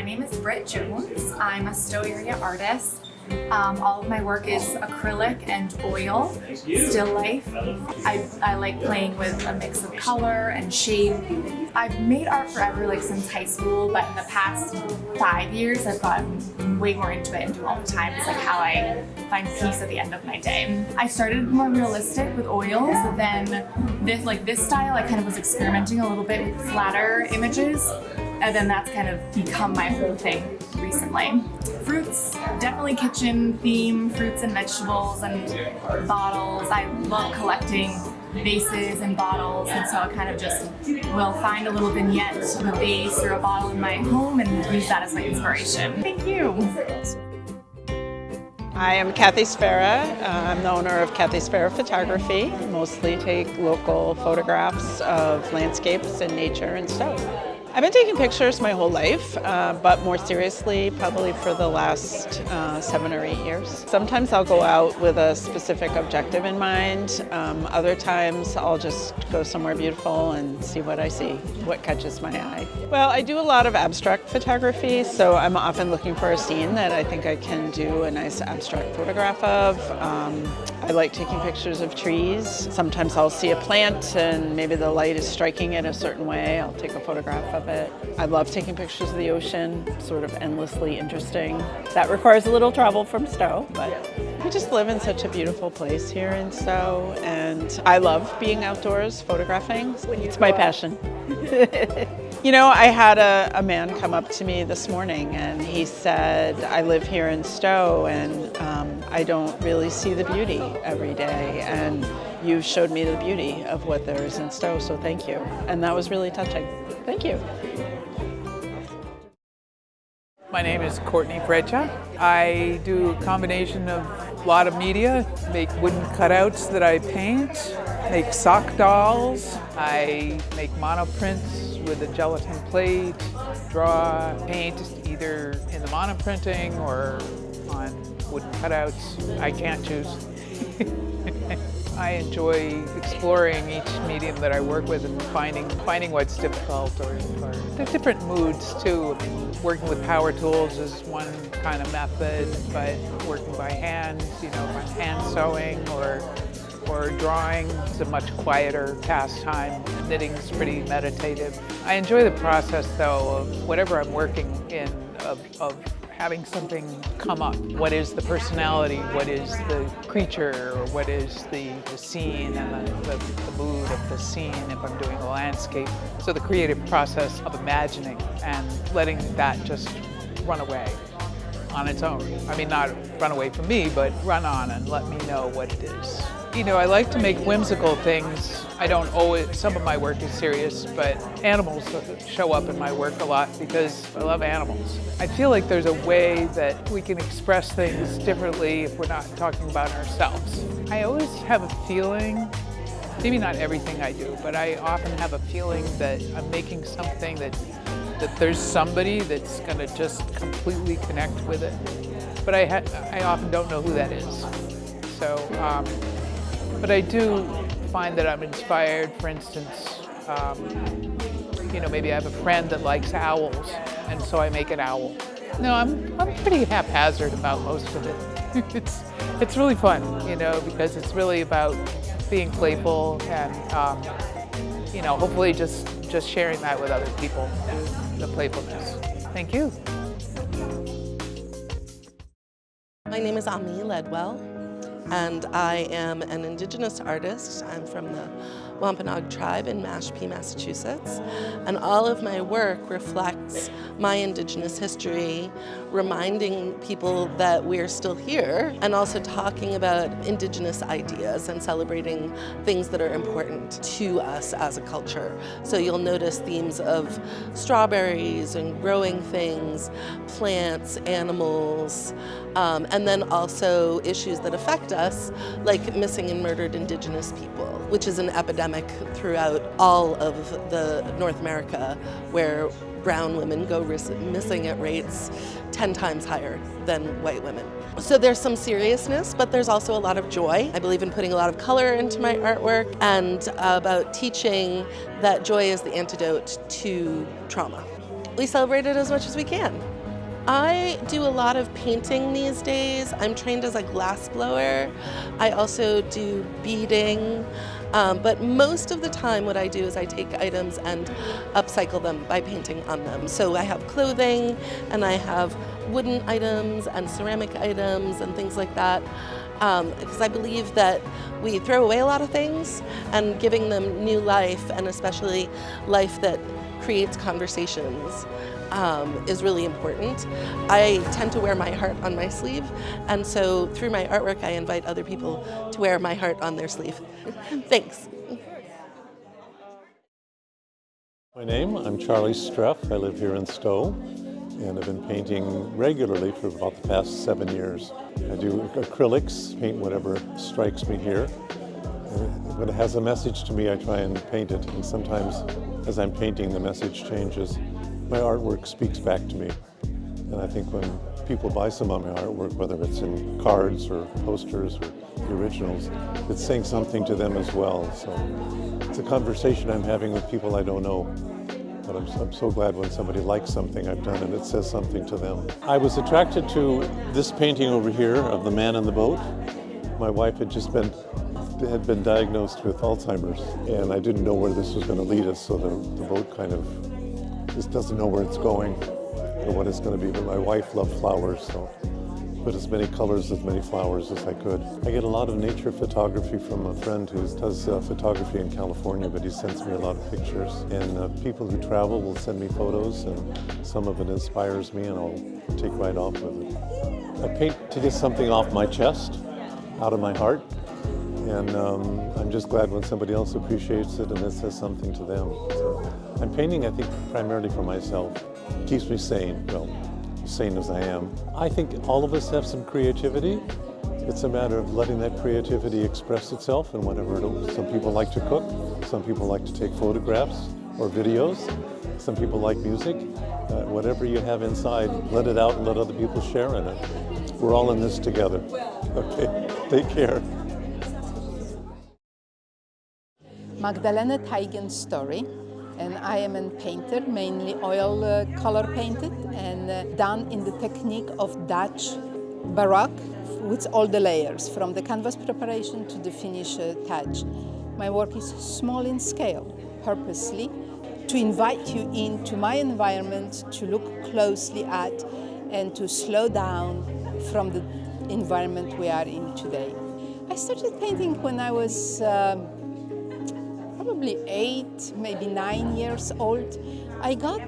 name is Britt Jones. I'm a Stow area artist. All of my work is acrylic and oil, still life. I like playing with a mix of color and shape. I've made art forever, like since high school, but in the past 5 years I've gotten way more into it and do it all the time. It's like how I find peace at the end of my day. I started more realistic with oils, then this style I kind of was experimenting a little bit with flatter images, and then that's kind of become my whole thing recently. Fruits, definitely kitchen theme, fruits and vegetables and bottles. I love collecting vases and bottles, and so I kind of just will find a little vignette of a vase or a bottle in my home and use that as my inspiration. Thank you. I am Kathy Sfera. I'm the owner of Kathy Sfera Photography. I mostly take local photographs of landscapes and nature and Stow. I've been taking pictures my whole life, but more seriously probably for the last 7 or 8 years. Sometimes I'll go out with a specific objective in mind. Other times I'll just go somewhere beautiful and see what I see, what catches my eye. Well, I do a lot of abstract photography, so I'm often looking for a scene that I think I can do a nice abstract photograph of. I like taking pictures of trees. Sometimes I'll see a plant and maybe the light is striking it a certain way. I'll take a photograph of it. I love taking pictures of the ocean, sort of endlessly interesting. That requires a little travel from Stow, but we just live in such a beautiful place here in Stow, and I love being outdoors, photographing. It's my passion. You know, I had a man come up to me this morning and he said, I live here in Stow and I don't really see the beauty every day, and you showed me the beauty of what there is in Stow, so thank you. And that was really touching. Thank you. My name is Courtney Brecha. I do a combination of a lot of media, make wooden cutouts that I paint, make sock dolls, I make monoprints with a gelatin plate, draw, paint either in the monoprinting or on wooden cutouts. I can't choose. I enjoy exploring each medium that I work with and finding what's difficult or there's different moods too. I mean, working with power tools is one kind of method, but working by hand, if I'm hand sewing or drawing is a much quieter pastime. Knitting is pretty meditative. I enjoy the process though of whatever I'm working in of having something come up. What is the personality? What is the creature? Or what is the scene and the mood of the scene if I'm doing a landscape? So the creative process of imagining and letting that just run away on its own. I mean, not run away from me, but run on and let me know what it is. I like to make whimsical things. I don't always, some of my work is serious, but animals show up in my work a lot because I love animals. I feel like there's a way that we can express things differently if we're not talking about ourselves. I always have a feeling, maybe not everything I do, but I often have a feeling that I'm making something that there's somebody that's gonna just completely connect with it. But I often don't know who that is. So, but I do find that I'm inspired. For instance, maybe I have a friend that likes owls, and so I make an owl. No, I'm pretty haphazard about most of it. It's really fun, because it's really about being playful and hopefully just sharing that with other people, the playfulness. Thank you. My name is Ami Ledwell, and I am an Indigenous artist. I'm from the Wampanoag tribe in Mashpee, Massachusetts, and all of my work reflects my Indigenous history, reminding people that we're still here, and also talking about Indigenous ideas and celebrating things that are important to us as a culture. So you'll notice themes of strawberries and growing things, plants, animals, and then also issues that affect us, like missing and murdered Indigenous people, which is an epidemic throughout all of the North America, where brown women go missing at rates 10 times higher than white women. So there's some seriousness, but there's also a lot of joy. I believe in putting a lot of color into my artwork and about teaching that joy is the antidote to trauma. We celebrate it as much as we can. I do a lot of painting these days. I'm trained as a glass blower. I also do beading. But most of the time what I do is I take items and upcycle them by painting on them. So I have clothing and I have wooden items and ceramic items and things like that. Because I believe that we throw away a lot of things, and giving them new life, and especially life that creates conversations, is really important. I tend to wear my heart on my sleeve, and so through my artwork I invite other people to wear my heart on their sleeve. Thanks. My name, I'm Charlie Streff. I live here in Stow, and I've been painting regularly for about the past 7 years. I do acrylics, paint whatever strikes me here. When it has a message to me, I try and paint it, and sometimes as I'm painting, the message changes. My artwork speaks back to me, and I think when people buy some of my artwork, whether it's in cards or posters or the originals, it's saying something to them as well. So it's a conversation I'm having with people I don't know. But I'm so glad when somebody likes something I've done and it says something to them. I was attracted to this painting over here of the man in the boat. My wife had had been diagnosed with Alzheimer's, and I didn't know where this was going to lead us, so the boat kind of just doesn't know where it's going or what it's going to be. But my wife loved flowers, so put as many colors, as many flowers as I could. I get a lot of nature photography from a friend who does photography in California, but he sends me a lot of pictures. And people who travel will send me photos, and some of it inspires me, and I'll take right off with it. I paint to get something off my chest, out of my heart, and I'm just glad when somebody else appreciates it and it says something to them. So I'm painting, I think, primarily for myself. It keeps me sane. Well, sane as I am. I think all of us have some creativity. It's a matter of letting that creativity express itself in whatever it is. Some people like to cook, some people like to take photographs or videos, some people like music. Whatever you have inside, let it out and let other people share in it. We're all in this together. Okay, take care. Magdalena Teigen Story, and I am a painter, mainly oil color painted and done in the technique of Dutch Baroque with all the layers, from the canvas preparation to the finish touch. My work is small in scale, purposely, to invite you into my environment to look closely at and to slow down from the environment we are in today. I started painting when I was probably 8, maybe 9 years old. I got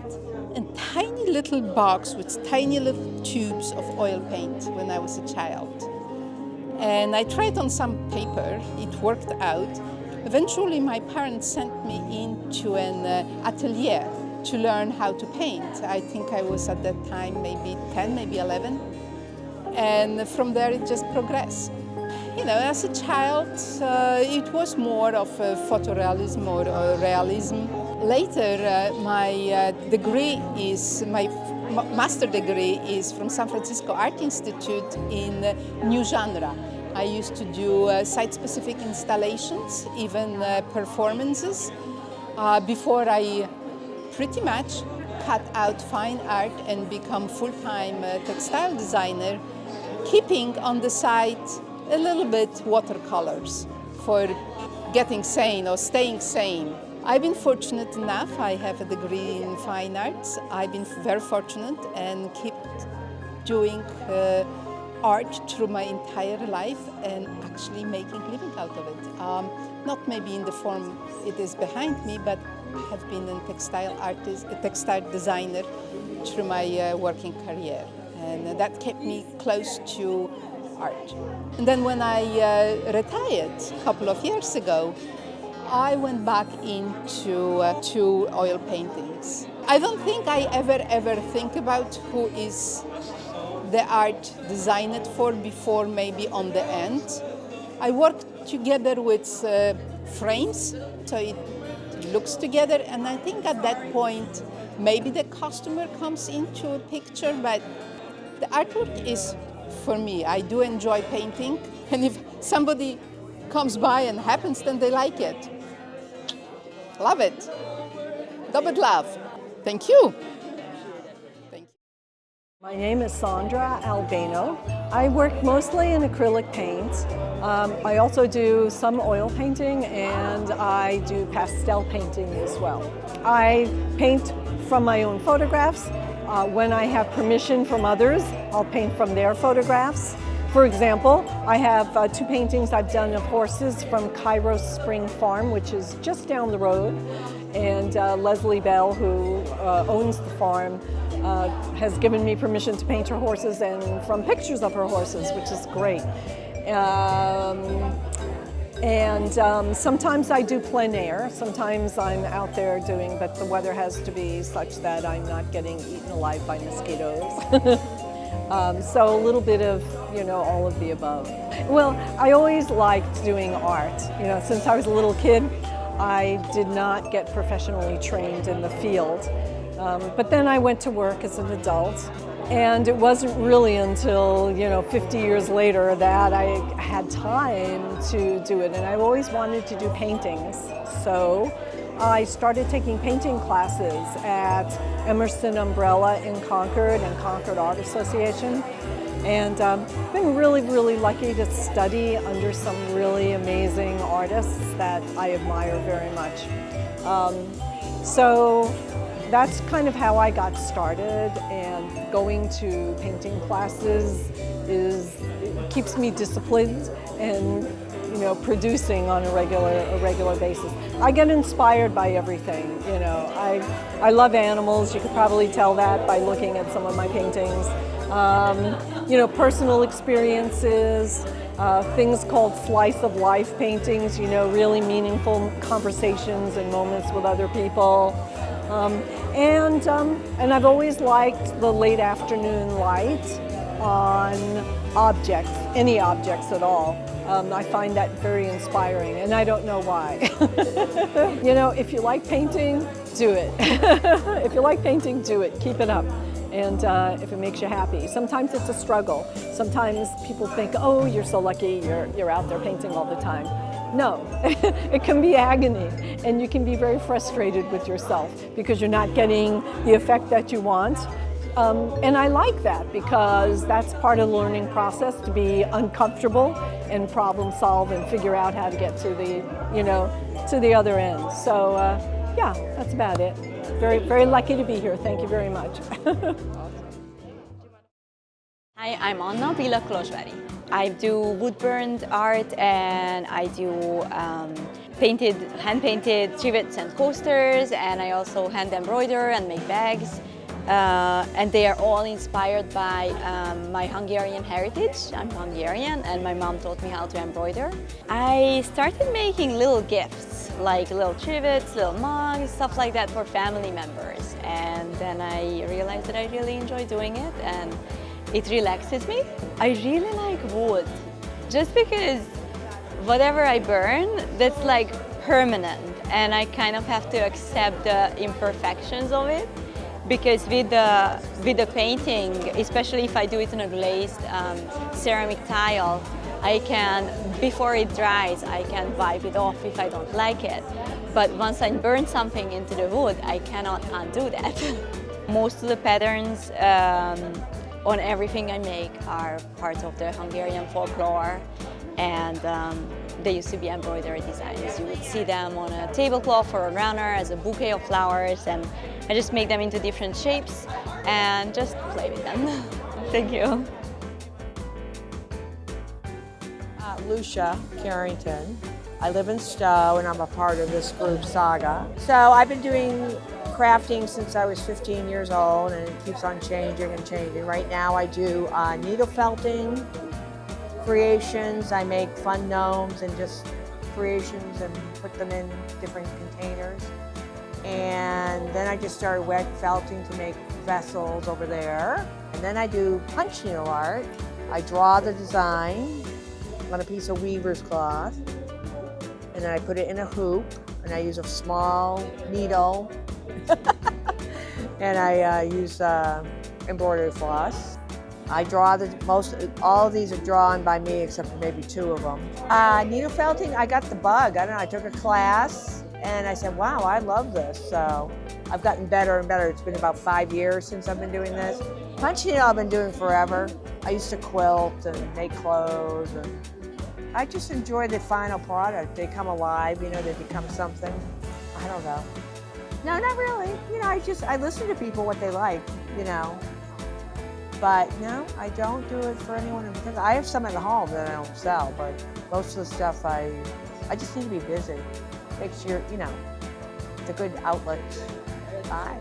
a tiny little box with tiny little tubes of oil paint when I was a child. And I tried on some paper, it worked out. Eventually my parents sent me into an atelier to learn how to paint. I think I was at that time maybe 10, maybe 11. And from there it just progressed. You know, as a child, it was more of a photorealism or realism. Later, my master degree is from San Francisco Art Institute in new genre. I used to do site-specific installations, even performances, before I pretty much cut out fine art and become full-time textile designer, keeping on the side a little bit watercolors for getting sane or staying sane. I've been fortunate enough, I have a degree in fine arts. I've been very fortunate and kept doing art through my entire life and actually making a living out of it. Not maybe in the form it is behind me, but I have been a textile artist, a textile designer through my working career. And that kept me close to art. And then when I retired a couple of years ago, I went back into oil paintings. I don't think I ever think about who is the art designed for before maybe on the end. I work together with frames, so it looks together, and I think at that point maybe the customer comes into a picture, but the artwork is for me. I do enjoy painting, and if somebody comes by and happens, then they like it. Love it. Double love. Thank you. My name is Sandra Albano. I work mostly in acrylic paint. I also do some oil painting and I do pastel painting as well. I paint from my own photographs. When I have permission from others, I'll paint from their photographs. For example, I have 2 paintings I've done of horses from Cairo Spring Farm, which is just down the road. And Leslie Bell, who owns the farm, has given me permission to paint her horses and from pictures of her horses, which is great. Sometimes I do plein air. Sometimes I'm out there doing, but the weather has to be such that I'm not getting eaten alive by mosquitoes. So a little bit of, all of the above. Well, I always liked doing art. Since I was a little kid, I did not get professionally trained in the field. But then I went to work as an adult, and it wasn't really until 50 years later that I had time to do it, and I always wanted to do paintings. So I started taking painting classes at Emerson Umbrella in Concord and Concord Art Association, and I've been really, really lucky to study under some really amazing artists that I admire very much. So that's kind of how I got started, and going to painting classes keeps me disciplined and producing on a regular basis. I get inspired by everything. I love animals. You could probably tell that by looking at some of my paintings. Personal experiences, things called slice of life paintings. Really meaningful conversations and moments with other people. And I've always liked the late afternoon light on objects, any objects at all. I find that very inspiring, and I don't know why. If you like painting, do it. If you like painting, do it. Keep it up. And if it makes you happy. Sometimes it's a struggle. Sometimes people think, oh, you're so lucky, you're out there painting all the time. No, it can be agony, and you can be very frustrated with yourself because you're not getting the effect that you want. And I like that because that's part of the learning process, to be uncomfortable and problem solve and figure out how to get to the other end. So yeah, that's about it. Very, very lucky to be here. Thank you very much. Hi, I'm Anna Klosvári. I do wood-burned art, and I do hand-painted trivets and coasters, and I also hand embroider and make bags. And they are all inspired by my Hungarian heritage. I'm Hungarian, and my mom taught me how to embroider. I started making little gifts, like little trivets, little mugs, stuff like that for family members. And then I realized that I really enjoy doing it, and it relaxes me. I really like wood, just because whatever I burn, that's like permanent, and I kind of have to accept the imperfections of it. Because with the painting, especially if I do it in a glazed ceramic tile, I can, before it dries, I can wipe it off if I don't like it. But once I burn something into the wood, I cannot undo that. Most of the patterns on everything I make are part of the Hungarian folklore, and they used to be embroidery designs. You would see them on a tablecloth or a runner as a bouquet of flowers, and I just make them into different shapes and just play with them. Thank you. Lucia Carrington. I live in Stow, and I'm a part of this group, Saga. So I've been doing crafting since I was 15 years old, and it keeps on changing and changing. Right now I do needle felting creations. I make fun gnomes and just creations and put them in different containers. And then I just started wet felting to make vessels over there. And then I do punch needle art. I draw the design on a piece of weaver's cloth, and then I put it in a hoop, and I use a small needle, and I use embroidery floss. I draw all of these are drawn by me except for maybe 2 of them. Needle felting, I got the bug. I don't know, I took a class and I said, wow, I love this. So I've gotten better and better. It's been about 5 years since I've been doing this. Punch needle I've been doing forever. I used to quilt and make clothes, and I just enjoy the final product. They come alive, you know, they become something. I don't know. No, not really. You know, I listen to people what they like, you know. But no, I don't do it for anyone in particular. I have some at home that I don't sell, but most of the stuff I just need to be busy. Makes your, you know, it's a good outlet. Bye.